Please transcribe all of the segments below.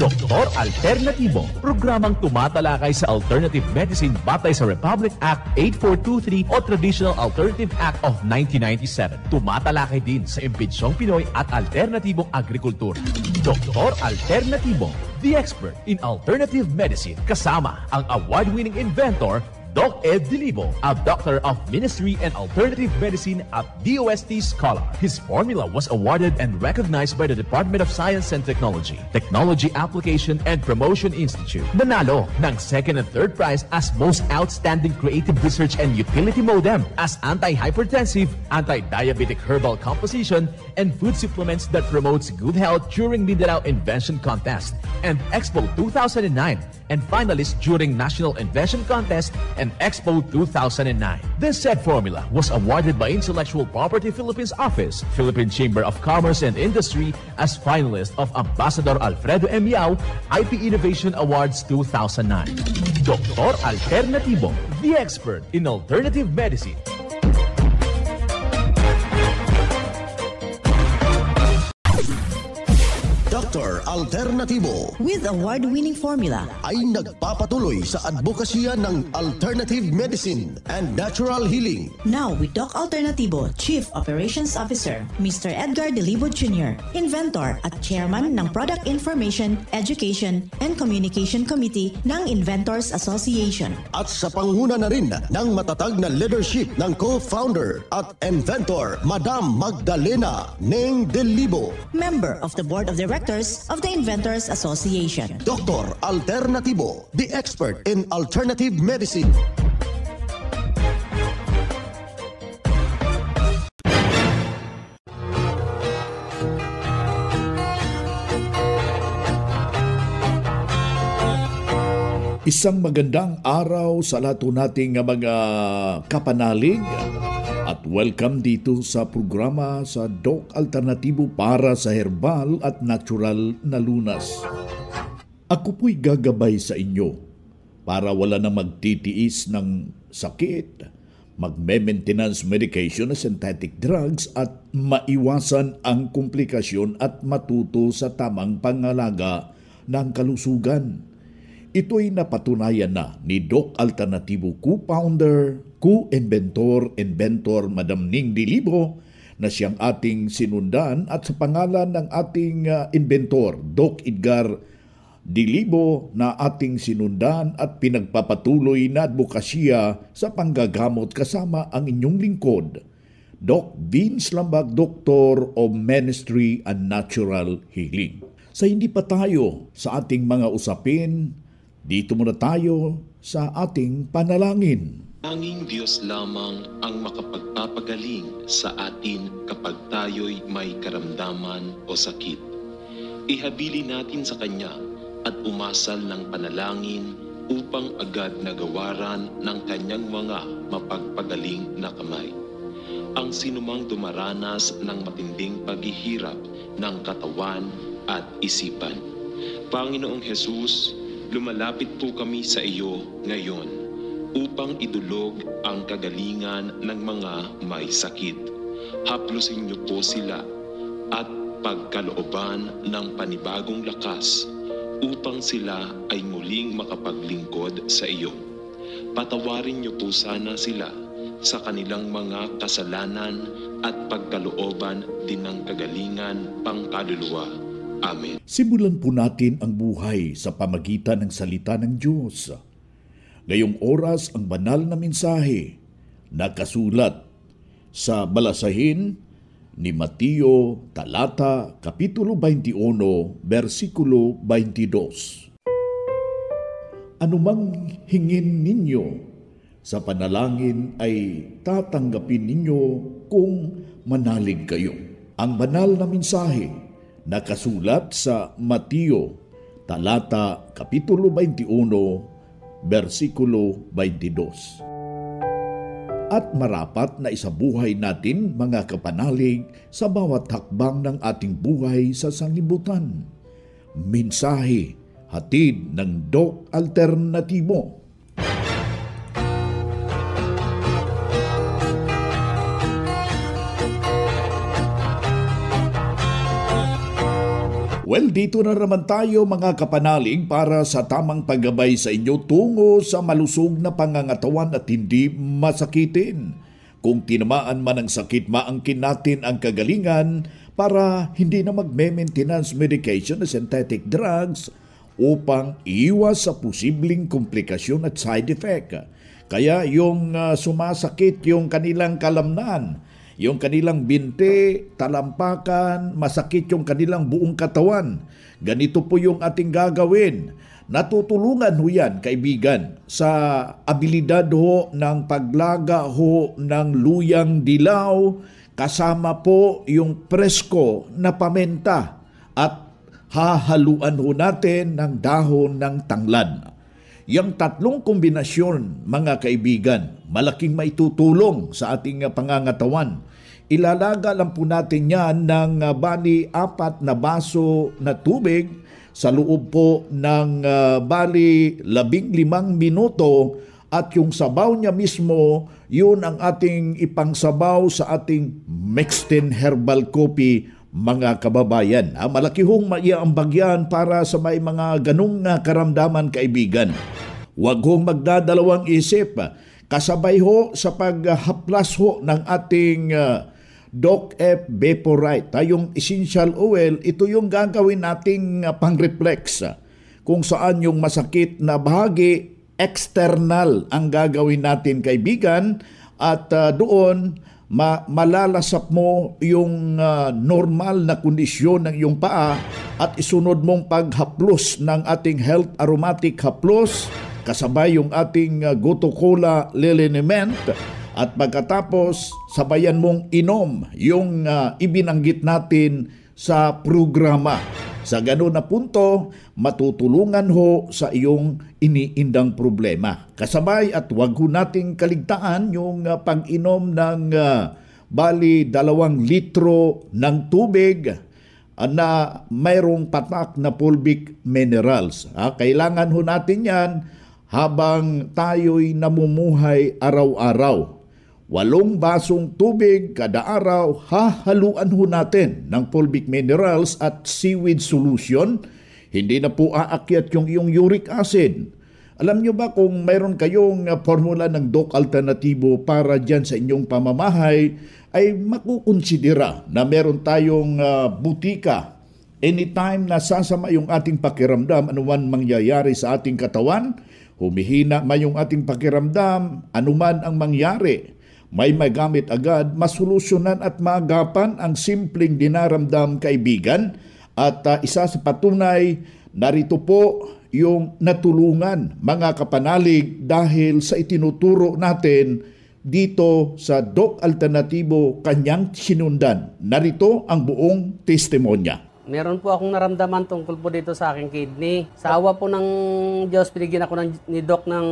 Doktor Alternatibo, programang tumatalakay sa alternative medicine batay sa Republic Act 8423 o Traditional Alternative Act of 1997. Tumatalakay din sa imbitsyong Pinoy at alternatibong agrikultura. Doktor Alternatibo, the expert in alternative medicine, kasama ang award-winning inventor Doc Ed Dilibo, a doctor of ministry and alternative medicine at DOST Scholar. His formula was awarded and recognized by the Department of Science and Technology, Technology Application and Promotion Institute. Nanalo ng second and third prize as Most Outstanding Creative Research and Utility Modem, as anti-hypertensive, anti-diabetic herbal composition, and food supplements that promotes good health during Mindanao Invention Contest and Expo 2009, and finalist during National Invention Contest and Expo 2009. This said formula was awarded by Intellectual Property Philippines Office, Philippine Chamber of Commerce and Industry as finalist of Ambassador Alfredo M. Yao IP Innovation Awards 2009. Doktor Alternatibo, the expert in alternative medicine. Dr. Alternatibo with award-winning formula ay nagpapatuloy sa advokasya ng alternative medicine and natural healing. Now with Doc Alternatibo, Chief Operations Officer, Mr. Edgar Dilibo Jr., Inventor at Chairman ng Product Information, Education and Communication Committee ng Inventors Association. At sa panguna na rin ng matatag na leadership ng co-founder at inventor, Madam Magdalena Neng Dilibo, Member of the Board of Directors of the Inventors Association. Dr. Alternatibo, the expert in alternative medicine. Isang magandang araw sa lahat nating mga kapanalig at welcome dito sa programa sa Doc Alternatibo para sa herbal at natural na lunas. Ako po'y gagabay sa inyo para wala na magtitiis ng sakit, magme-maintenance medication na synthetic drugs at maiwasan ang komplikasyon at matuto sa tamang pangalaga ng kalusugan. Ito'y napatunayan na ni Doc Alternatibo co-founder, co-inventor, Madam Ning Dilibo na siyang ating sinundan at sa pangalan ng ating inventor, Doc Edgar Dilibo na ating sinundan at pinagpapatuloy na advokasya sa panggagamot kasama ang inyong lingkod, Doc Vince Lambag, Doctor of Ministry and Natural Healing. Sa hindi pa tayo sa ating mga usapin, dito muna tayo sa ating panalangin. Tanging Diyos lamang ang makapagpapagaling sa atin kapag tayo'y may karamdaman o sakit. Ihabilin natin sa Kanya at umasal ng panalangin upang agad nagawaran ng Kanyang mga mapagpagaling na kamay. Ang sinumang dumaranas ng matinding paghihirap ng katawan at isipan. Panginoong Hesus, lumalapit po kami sa iyo ngayon upang idulog ang kagalingan ng mga may sakit. Haplusin niyo po sila at pagkalooban ng panibagong lakas upang sila ay muling makapaglingkod sa iyo. Patawarin niyo po sana sila sa kanilang mga kasalanan at pagkalooban din ng kagalingan pangkaluluwa. Amen. Simulan po natin ang buhay sa pamagitan ng salita ng Diyos. Ngayong oras ang banal na mensahe nakasulat sa balasahin ni Mateo talata kapitulo 21 bersikulo 22. Anumang hingin ninyo sa panalangin ay tatanggapin ninyo kung manalig kayo. Ang banal na mensahe nakasulat sa Mateo talata kapitulo 21 bersikulo 22. At marapat na isabuhay natin mga kapanalig sa bawat hakbang ng ating buhay sa sanglibutan. Mensahe hatid ng Doc Alternatibo. Well, dito na naman tayo mga kapanalig para sa tamang paggabay sa inyo tungo sa malusog na pangangatawan at hindi masakitin. Kung tinamaan man ng sakit, maangkin natin ang kagalingan para hindi na magme-maintenance medication na synthetic drugs upang iwas sa posibleng komplikasyon at side effect. Kaya yung sumasakit yung kanilang kalamnan, yung kanilang binti, talampakan, masakit yung kanilang buong katawan. Ganito po yung ating gagawin. Natutulungan ho yan, kaibigan, sa abilidad ho ng paglaga ho ng luyang dilaw, kasama po yung presko na pamenta at hahaluan ho natin ng dahon ng tanglad. Yang tatlong kombinasyon, mga kaibigan, malaking maitutulong sa ating pangangatawan. Ilalaga lang po natin yan ng bali 4 na baso na tubig sa loob po ng bali 15 minuto at yung sabaw niya mismo, yun ang ating ipangsabaw sa ating Mixtin Herbal Coffee, mga kababayan. Malaki hong maiambag yan para sa may mga ganung karamdaman, kaibigan. Huwag hong magdadalawang isip. Kasabay ho sa paghaplas ho ng ating Doc F Vaporite, yung essential oil, ito yung gagawin nating pang-reflex. Kung saan yung masakit na bahagi, external ang gagawin natin, kaibigan, at doon malalasap mo yung normal na kondisyon ng iyong paa at isunod mong paghaplos ng ating health aromatic haplos, kasabay yung ating Goto Cola Liniment. At pagkatapos, sabayan mong inom yung ibinanggit natin sa programa. Sa ganun na punto, matutulungan ho sa iyong iniindang problema. Kasabay at wag ho nating kaligtaan yung pag-inom ng bali 2 litro ng tubig na mayroong patak na fulvic minerals. Kailangan ho natin yan habang tayo'y namumuhay araw-araw. 8 basong tubig kada araw, hahaluan ho natin ng fulvic minerals at seaweed solution. Hindi na po aakyat yung iyong uric acid. Alam nyo ba kung mayroon kayong formula ng Doc Alternatibo para dyan sa inyong pamamahay, ay makukonsidera na meron tayong butika. Anytime na sasama yung ating pakiramdam, anuman mangyayari sa ating katawan, humihina man yung ating pakiramdam, anuman ang mangyari, may magamit agad, masolusyonan at maagapan ang simpleng dinaramdam, kaibigan. At isa sa patunay, narito po yung natulungan, mga kapanalig, dahil sa itinuturo natin dito sa Doc Alternatibo, kanyang sinundan. Narito ang buong testimonya. Meron po akong naramdaman tungkol po dito sa aking kidney. Sa awa po ng Diyos, pinigyan ako ni Doc ng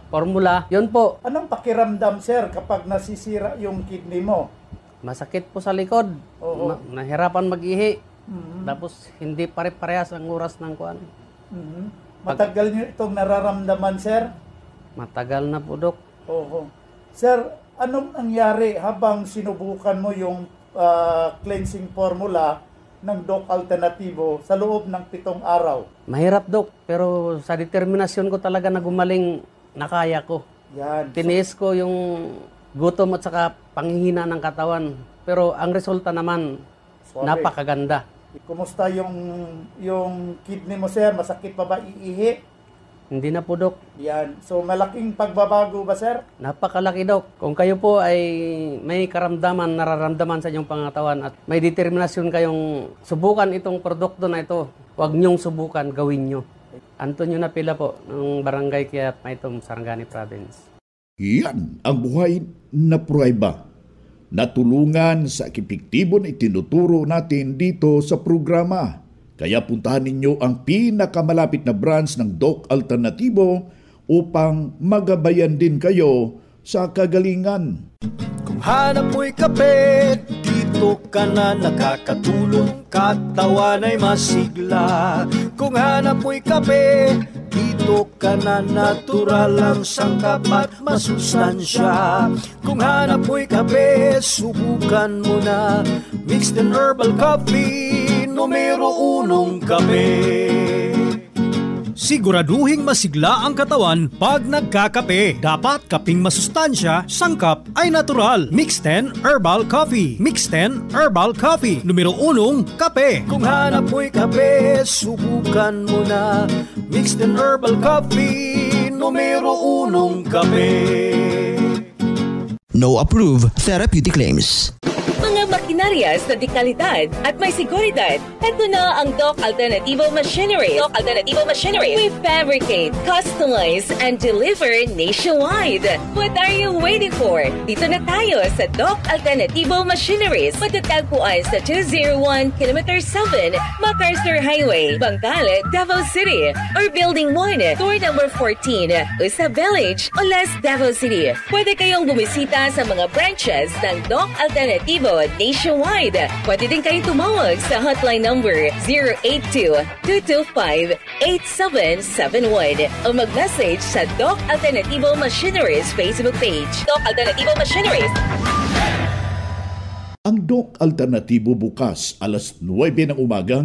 formula. Yun po. Anong pakiramdam, sir, kapag nasisira yung kidney mo? Masakit po sa likod. Oo. Nahirapan mag-ihi. Mm-hmm. Tapos hindi pare-parehas ang oras ng kuan. Mm-hmm. Matagal niyo itong nararamdaman, sir? Matagal na po, Doc. Oo. Sir, anong nangyari habang sinubukan mo yung cleansing formula ng Doc Alternatibo sa loob ng 7 araw? Mahirap, Doc. Pero sa determinasyon ko talaga na gumaling, nakaya ko. Yan. Tiniis ko yung gutom at saka panghihina ng katawan. Pero ang resulta naman, napakaganda. Kumusta yung kidney mo, sir? Masakit pa ba iihi? Hindi na po, Doc. Yan. So, malaking pagbabago ba, sir? Napakalaki, Doc. Kung kayo po ay may karamdaman, nararamdaman sa inyong pangatawan at may determinasyon kayong subukan itong produkto na ito, huwag niyong subukan, gawin niyo. Antonio Napila po, ng Barangay Kiat, Maitom, Sarangani Province. Yan ang buhay na pruweba. Natulungan sa epektibo na itinuturo natin dito sa programa. Kaya puntahan ninyo ang pinakamalapit na branch ng Doc Alternatibo upang magabayan din kayo sa kagalingan. Kung hanap mo'y kape, dito ka na nakakatulong, katawan ay masigla. Kung hanap mo'y kape, dito ka na natural ang sangkap at masustansya. Kung hanap mo'y kape, subukan mo na Mixtin Herbal Coffee. numero 1 kape. Siguraduhing masigla ang katawan pag nagkakape. Dapat kaping masustansya, sangkap ay natural. Mix 10 Herbal Coffee. Mix 10 Herbal Coffee. Numero 1, kape. Kung hanap mo'y kape, subukan mo na. Mix 10 Herbal Coffee. Numero 1, kape. No approved therapeutic claims. Mga makinarias na dekalidad at may seguridad. Ito na ang Doc Alternativo Machinery. Doc Alternativo Machinery. We fabricate, customize, and deliver nationwide. What are you waiting for? Dito na tayo sa Doc Alternativo Machineries. Matatagpuan sa 201 km 7 MacArthur Highway, Bangkal, Davao City. Or Building 1, Door number 14, Usa Village, Olas, Davao City. Pwede kayong bumisita sa mga branches ng Doc Alternativo nationwide. Pwede din kayong tumawag sa hotline number 082-225-8771 o mag-message sa Doc Alternativo Machineries Facebook page. Doc Alternativo Machineries. Ang Doc Alternatibo bukas alas 9 ng umaga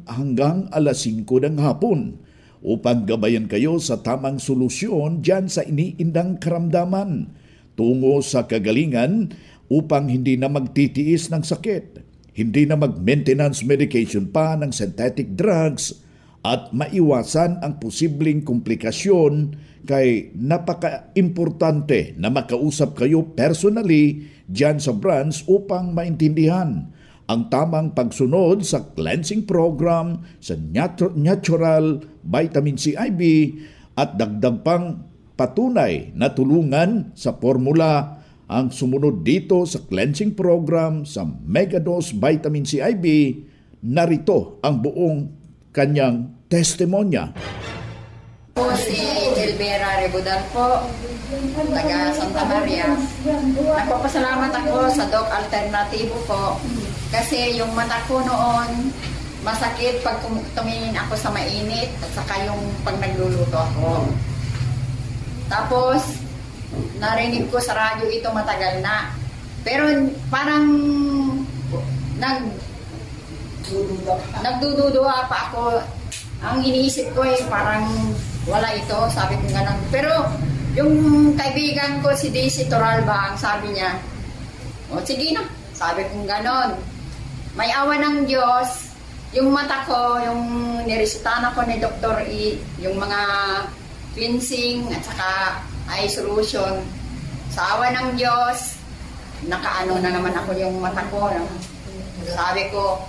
hanggang alas 5 ng hapon upang gabayan kayo sa tamang solusyon dyan sa iniindang karamdaman tungo sa kagalingan upang hindi na magtitiis ng sakit, hindi na mag-maintenance medication pa ng synthetic drugs at maiwasan ang posibleng komplikasyon kay napaka-importante na makausap kayo personally dyan sa branch upang maintindihan ang tamang pagsunod sa cleansing program sa natural vitamin C IV at dagdag pang patunay na tulungan sa formula ang sumunod dito sa cleansing program sa Megadose Vitamin C IV. Narito ang buong kanyang testimonya. Po si Elvira Rebudal po, taga Santa Maria. Nagpapasalamat ako sa Doc Alternativo po kasi yung mata ko noon masakit pag tumingin ako sa mainit at saka yung pag nagluluto ako. Tapos narinig ko sa radyo ito matagal na. Pero parang nagdududuha pa ako. Ang iniisip ko parang wala ito, sabi ko gano'n. Pero yung kaibigan ko si Daisy Toralba, sabi niya, o sige na, sabi ko gano'n. May awa ng Diyos, yung mata ko, yung niresitahan ako ni Dr. E, yung mga cleansing at saka eye solution. Sa awa ng Diyos, nakaano na naman ako yung mata ko. Sabi ko,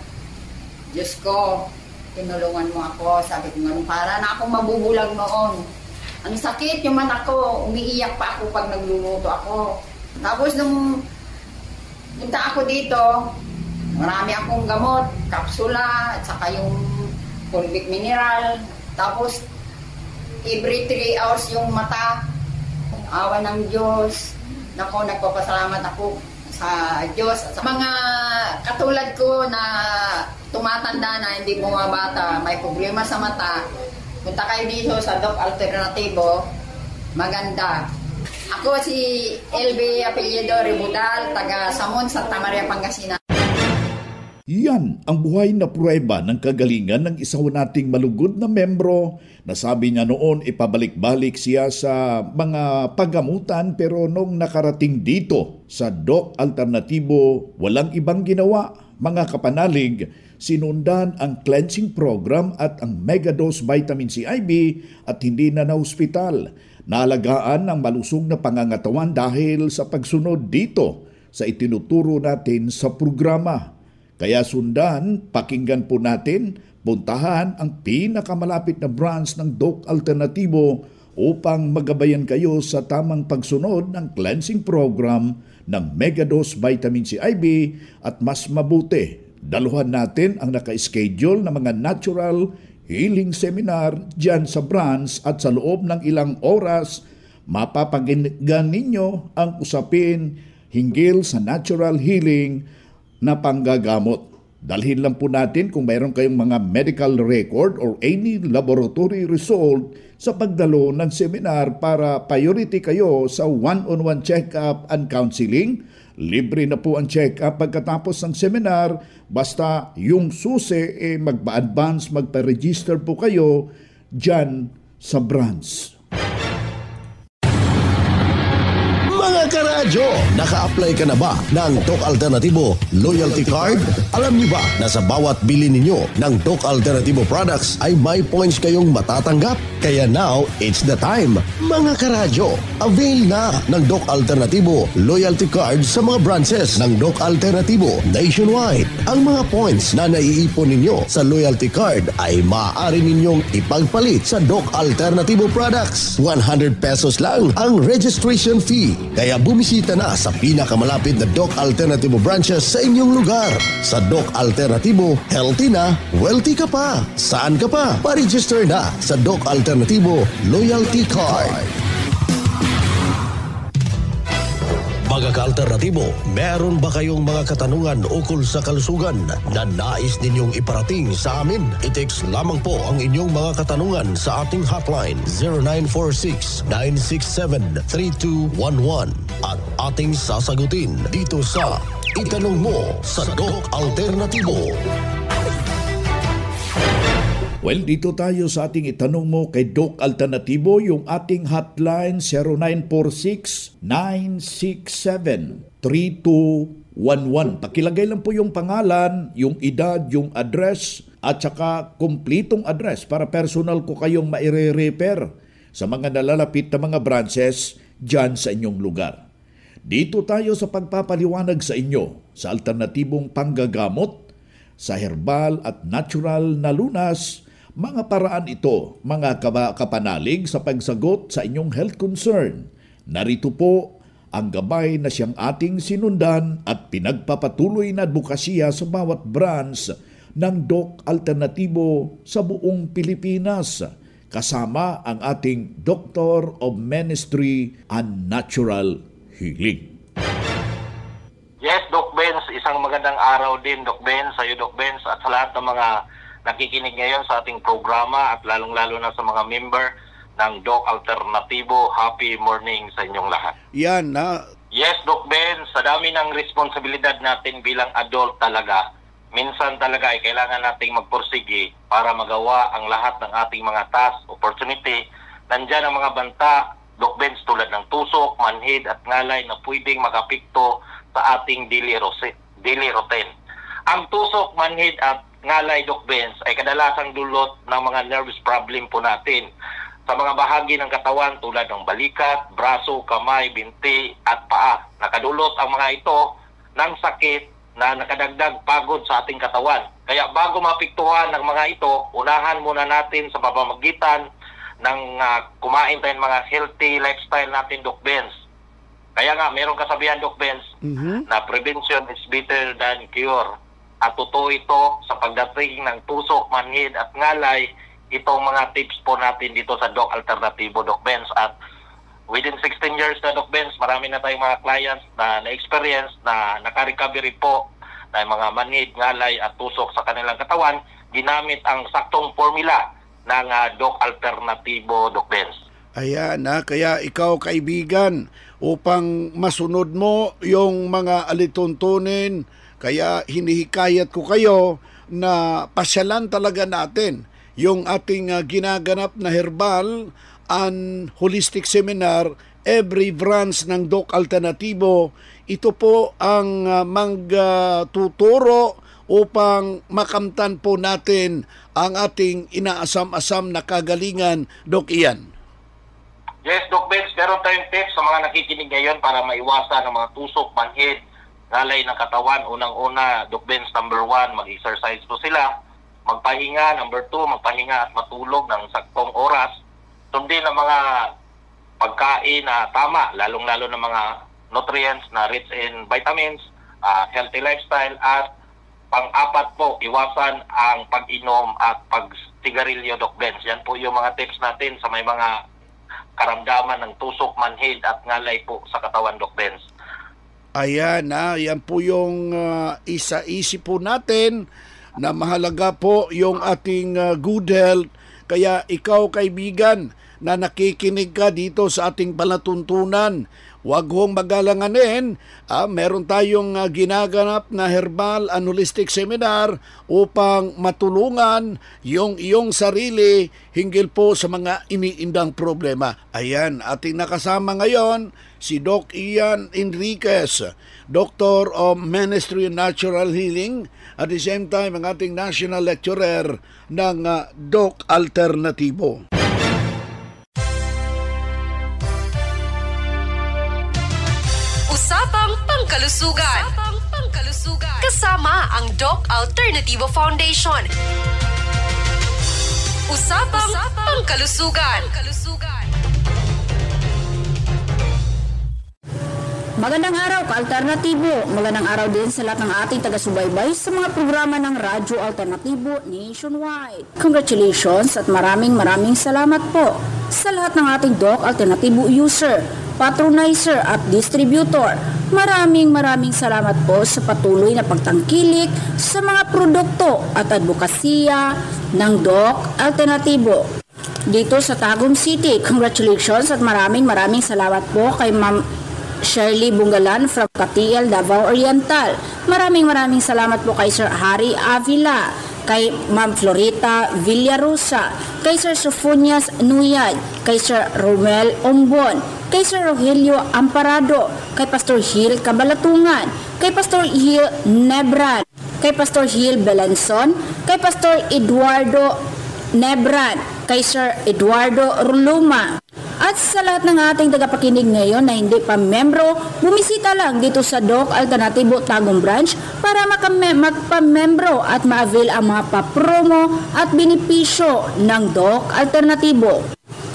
Diyos ko, tinulungan mo ako. Sabi ko nga, para na akong mabubulag noon. Ang sakit yung mata ko, umiiyak pa ako pag nagluluto ako. Tapos nung punta ako dito, marami akong gamot, kapsula, at saka yung fulvic mineral. Tapos, every 3 hours yung mata. Awa ng Diyos. Nako, nagpapasalamat ako sa Diyos. Sa mga katulad ko na tumatanda na hindi bumabata, may problema sa mata, punta kayo dito sa Doc Alternativo. Maganda. Ako si LB Apellido Rebudal, taga Samon, Santa Maria, Pangasinan. Yan ang buhay na pruweba ng kagalingan ng isa nating malugod na membro na sabi niya noon ipabalik-balik siya sa mga paggamutan pero nung nakarating dito sa Doc Alternativo, walang ibang ginawa. Mga kapanalig, sinundan ang cleansing program at ang Megadose Vitamin C IV at hindi na hospital. Naalagaan ang malusog na pangangatawan dahil sa pagsunod dito sa itinuturo natin sa programa. Kaya sundan, pakinggan po natin, puntahan ang pinakamalapit na branch ng Doc Alternativo upang magabayan kayo sa tamang pagsunod ng cleansing program ng Megadose Vitamin C IV at mas mabuti, daluhan natin ang naka-schedule na mga natural healing seminar dyan sa branch at sa loob ng ilang oras, mapapakinggan ninyo ang usapin hinggil sa natural healing na panggagamot. Dalhin lang po natin kung mayroon kayong mga medical record or any laboratory result sa pagdalo ng seminar para priority kayo sa one-on-one check-up and counseling Libre na po ang check-up pagkatapos ng seminar. Basta yung susi, magpa-advance, magpa-register po kayo dyan sa branch. Mga karadyo, naka-apply ka na ba ng Doc Alternativo Loyalty Card? Alam niyo ba na sa bawat bili ninyo ng Doc Alternativo products ay may points kayong matatanggap? Kaya now, it's the time. Mga karadyo, avail na ng Doc Alternativo Loyalty Card sa mga branches ng Doc Alternativo nationwide. Ang mga points na naiipon ninyo sa Loyalty Card ay maaari ninyong ipagpalit sa Doc Alternativo products. 100 pesos lang ang registration fee. Kaya bumisita na sa pinakamalapit na Doc Alternativo branches sa inyong lugar. Sa Doc Alternativo, healthy na, wealthy ka pa. Saan ka pa? Pa-register na sa Doc Alternativo Loyalty Card. Mga ka-alternatibo, meron ba kayong mga katanungan ukol sa kalusugan na nais ninyong iparating sa amin? I-text lamang po ang inyong mga katanungan sa ating hotline 0946-967-3211 at ating sasagutin dito sa Itanong Mo sa Doc Alternativo. Well, dito tayo sa ating Itanong Mo kay Doc Alternativo, yung ating hotline 0946-967-3211. Pakilagay lang po yung pangalan, yung edad, yung address, at saka kumplitong address para personal ko kayong maire-refer sa mga nalalapit na mga branches dyan sa inyong lugar. Dito tayo sa pagpapaliwanag sa inyo sa alternatibong panggagamot, sa herbal at natural na lunas. Mga paraan ito, mga kapanalig sa pagsagot sa inyong health concern. Narito po ang gabay na siyang ating sinundan at pinagpapatuloy na advokasya sa bawat branch ng Doc Alternativo sa buong Pilipinas, kasama ang ating Doctor of Ministry and Natural Healing. Yes, Doc Benz, isang magandang araw din, Doc Benz, sa iyo, Doc Benz, at sa lahat ng mga nakikinig ngayon sa ating programa at lalong-lalo na sa mga member ng Doc Alternativo. Happy morning sa inyong lahat. Yan na. Yes, Doc Ben, sa dami ng responsibilidad natin bilang adult talaga, minsan talaga ay kailangan nating magpursige para magawa ang lahat ng ating mga task, opportunity. Nandyan ang mga banta, Doc Ben, tulad ng tusok, manhid at ngalay na pwedeng makapikto sa ating daily routine. Ang tusok, manhid at ngalay, Doc Benz, ay kadalasang dulot ng mga nervous problem po natin sa mga bahagi ng katawan tulad ng balikat, braso, kamay, binti at paa. Nakadulot ang mga ito ng sakit na nakadagdag pagod sa ating katawan. Kaya bago mapiktuhan ng mga ito, unahan muna natin sa pamamagitan ng kumain tayo ng mga healthy lifestyle natin, Doc Benz. Kaya nga, mayroong kasabihan, Doc Benz, na prevention is better than cure. At totoo ito sa pagdating ng tusok, manhid at ngalay, itong mga tips po natin dito sa Doc Alternativo, Doc Benz. At within 16 years na, Doc Benz, marami na tayong mga clients na na-experience na naka-recovery po na mga manhid, ngalay at tusok sa kanilang katawan, ginamit ang saktong formula ng Doc Alternativo, Doc Benz. Ayan na, kaya ikaw kaibigan, upang masunod mo yung mga alituntunin, kaya hinihikayat ko kayo na pasyalan talaga natin yung ating ginaganap na herbal and holistic seminar every branch ng Doc Alternativo. Ito po ang magtuturo upang makamtan po natin ang ating inaasam-asam na kagalingan, Doc Ian. Yes, Doc Benz, meron tayong tips sa mga nakikinig ngayon para maiwasan ang mga tusok, manhid, ngalay ng katawan. Unang-una, Doc Benz, number 1, mag-exercise po sila. Magpahinga, number 2, magpahinga at matulog ng saktong oras. Sundin ang mga pagkain na tama, lalong-lalo ng mga nutrients na rich in vitamins, healthy lifestyle, at pang-apat po, iwasan ang pag-inom at pag-sigarilyo, Doc Benz. Yan po yung mga tips natin sa may mga karamdaman ng tusok, manhid at ngalay po sa katawan, Doc Benz. Ayan na, yan po yung isa-isip po natin na mahalaga po yung ating good health. Kaya ikaw kaibigan, na nakikinig ka dito sa ating palatuntunan. Huwag hong magalanganin, meron tayong ginaganap na herbal and holistic seminar upang matulungan yung iyong sarili hinggil po sa mga iniindang problema. Ayan, ating nakasama ngayon si Doc Ian Enriquez, Doctor of Ministry of Natural Healing, at the same time ang ating National Lecturer ng Doc Alternatibo. Usapang Pangkalusugan. Kasama ang Doc Alternativo Foundation. Usapang Pangkalusugan. Magandang araw, ka-alternatibo. Magandang araw din sa lahat ng ating taga-subaybay sa mga programa ng Radyo Alternatibo Nationwide. Congratulations at maraming salamat po sa lahat ng ating Doc Alternatibo user, patronizer at distributor. Maraming salamat po sa patuloy na pagtangkilik sa mga produkto at advokasya ng Doc Alternatibo. Dito sa Tagum City, congratulations at maraming salamat po kay Ma'am Shirley Bungalan from Katiel, Davao Oriental. Maraming salamat po kay Sir Harry Avila, kay Ma'am Florita Villarosa, kay Sir Sofonias Nuyad, kay Sir Romel Ombon, kay Sir Rogelio Amparado, kay Pastor Hill Kabalatungan, kay Pastor Hill Nebran, kay Pastor Hill Belanson, kay Pastor Eduardo Nebran, kay Sir Eduardo Ruluma. At sa lahat ng ating tagapakinig ngayon na hindi pa membro, bumisita lang dito sa Doc Alternatibo Tagum Branch para magpa-membro at ma-avail ang mga pa-promo at benepisyo ng Doc Alternatibo.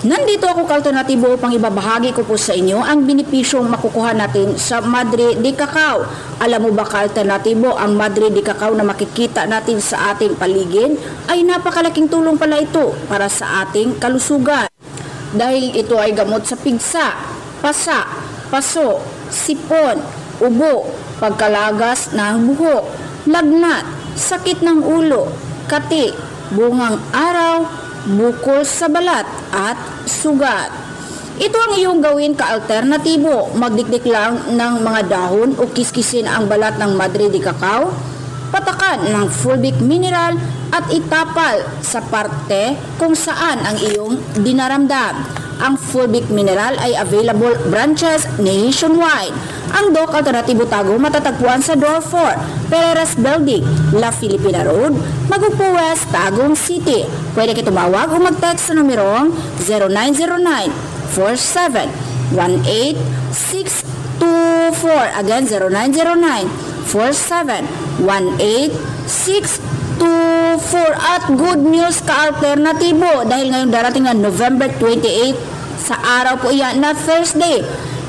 Nandito ako ka-alternatibo upang ibabahagi ko po sa inyo ang benepisyong makukuha natin sa Madre de Cacao. Alam mo ba ka-alternatibo, ang Madre de Cacao na makikita natin sa ating paligid ay napakalaking tulong pala ito para sa ating kalusugan. Dahil ito ay gamot sa pigsa, pasa, paso, sipon, ubo, pagkalagas ng buhok, lagnat, sakit ng ulo, kati, bungang araw, bukol sa balat at sugat. Ito ang iyong gawin ka-alternatibo. Magdikdik lang ng mga dahon o kiskisin ang balat ng Madre de Cacao, patakan ng fulvic mineral at itapal sa parte kung saan ang iyong dinaramdam. Ang fulvic mineral ay available branches nationwide. Ang Doc Alternatibo Tagum matatagpuan sa Door 4, Pereras Building, La Filipina Road, Magupo West, Tagum City. Pwede kayo tumawag o mag-text sa numerong 0909-4718-624. Again, 0909-4718-624. At good news ka-alternatibo dahil ngayong darating na November 28 sa araw po iyan na Thursday,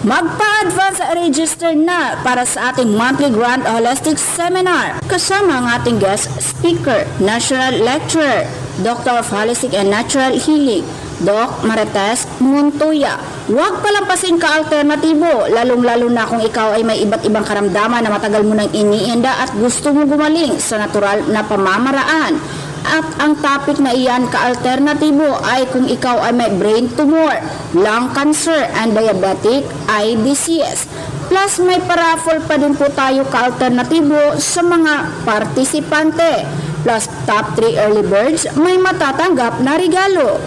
magpa-advance register na para sa ating monthly Grand Holistic Seminar kasama ang ating guest speaker, National Lecturer, Doctor of Holistic and Natural Healing, Doc Marites Montoya. Huwag palampasin ka-alternatibo, lalong-lalo na kung ikaw ay may iba't ibang karamdaman na matagal mo nang iniinda at gusto mo gumaling sa natural na pamamaraan. At ang topic na iyan ka-alternatibo ay kung ikaw ay may brain tumor, lung cancer, and diabetic eye disease. Plus may paraffle pa din po tayo ka-alternatibo sa mga partisipante. Plus top 3 early birds may matatanggap na regalo.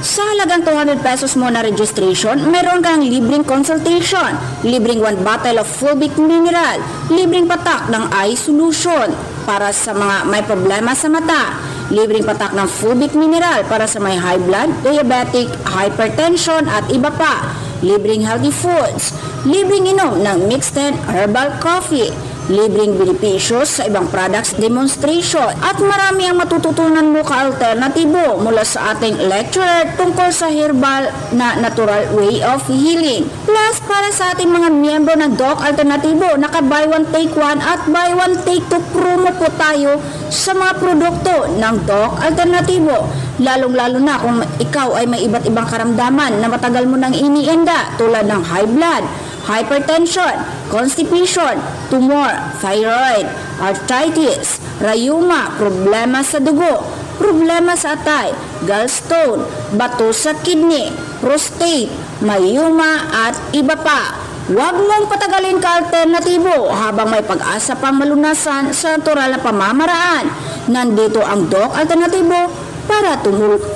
Sa halagang 200 pesos mo na registration, meron kang libreng consultation, libreng 1 bottle of fulvic mineral, libreng patak ng eye solution para sa mga may problema sa mata, libreng patak ng fulvic mineral para sa may high blood, diabetic, hypertension at iba pa, libreng healthy foods, libreng inom ng mixed herbal coffee, libreng benepisyo sa ibang products demonstration at marami ang matututunan mo ka-alternatibo mula sa ating lecturer tungkol sa herbal na natural way of healing. Plus para sa ating mga miyembro ng Doc Alternatibo, naka buy one take one at buy one take two promo po tayo sa mga produkto ng Doc Alternatibo. Lalong-lalo na kung ikaw ay may iba't ibang karamdaman na matagal mo nang iniinda tulad ng high blood, hypertension, constipation, tumor, thyroid, arthritis, rheuma, problema sa dugo, problema sa atay, gallstone, bato sa kidney, prostate, mayuma at iba pa. Huwag mong patagalin ka alternatibo habang may pag-asa pang malunasan sa natural na pamamaraan. Nandito ang Doc Alternatibo para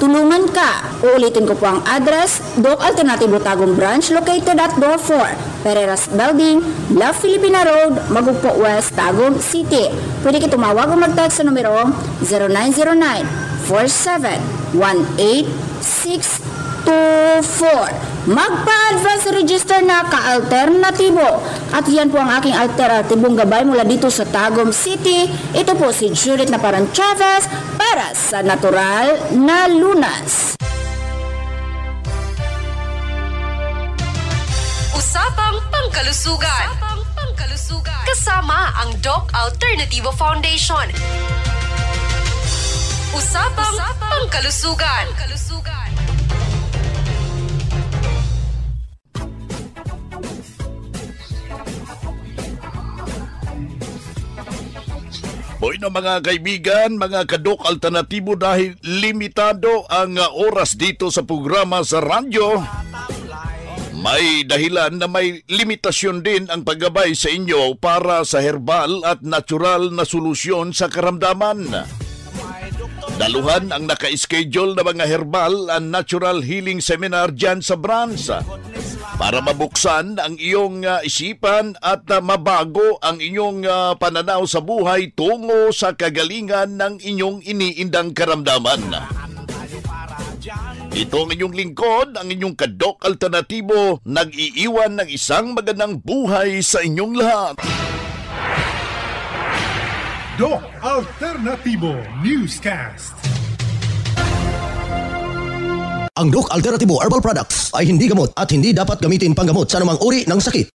tulungan ka. Uulitin ko po ang address, Doc Alternatibo Tagum Branch located at Door 4, Pereiras Building, La Filipina Road, Magugpo West, Tagum City. Pwede kayo tumawag o mag-text sa numero 0909-47-18624. Magpa-advance register na ka-alternatibo. At yan po ang aking alternatibong gabay mula dito sa Tagum City. Ito po si Judith na parang Chavez para sa natural na lunas. Usapang Pangkalusugan. Kasama ang Doc Alternativo Foundation. Usapang Pangkalusugan. Boy na mga kaibigan, mga kadok alternatibo, dahil limitado ang oras dito sa programa sa radyo, may dahilan na may limitasyon din ang paggabay sa inyo para sa herbal at natural na solusyon sa karamdaman. Daluhan ang naka-schedule na mga herbal and natural healing seminar dyan sa branch para mabuksan ang iyong isipan at mabago ang inyong pananaw sa buhay tungo sa kagalingan ng inyong iniindang karamdaman. Ito ang inyong lingkod, ang inyong kadok alternatibo, nag-iiwan ng isang magandang buhay sa inyong lahat. Doc Alternativo Newscast. Ang Doc Alternativo Herbal Products ay hindi gamot at hindi dapat gamitin panggamot sa anumang uri ng sakit.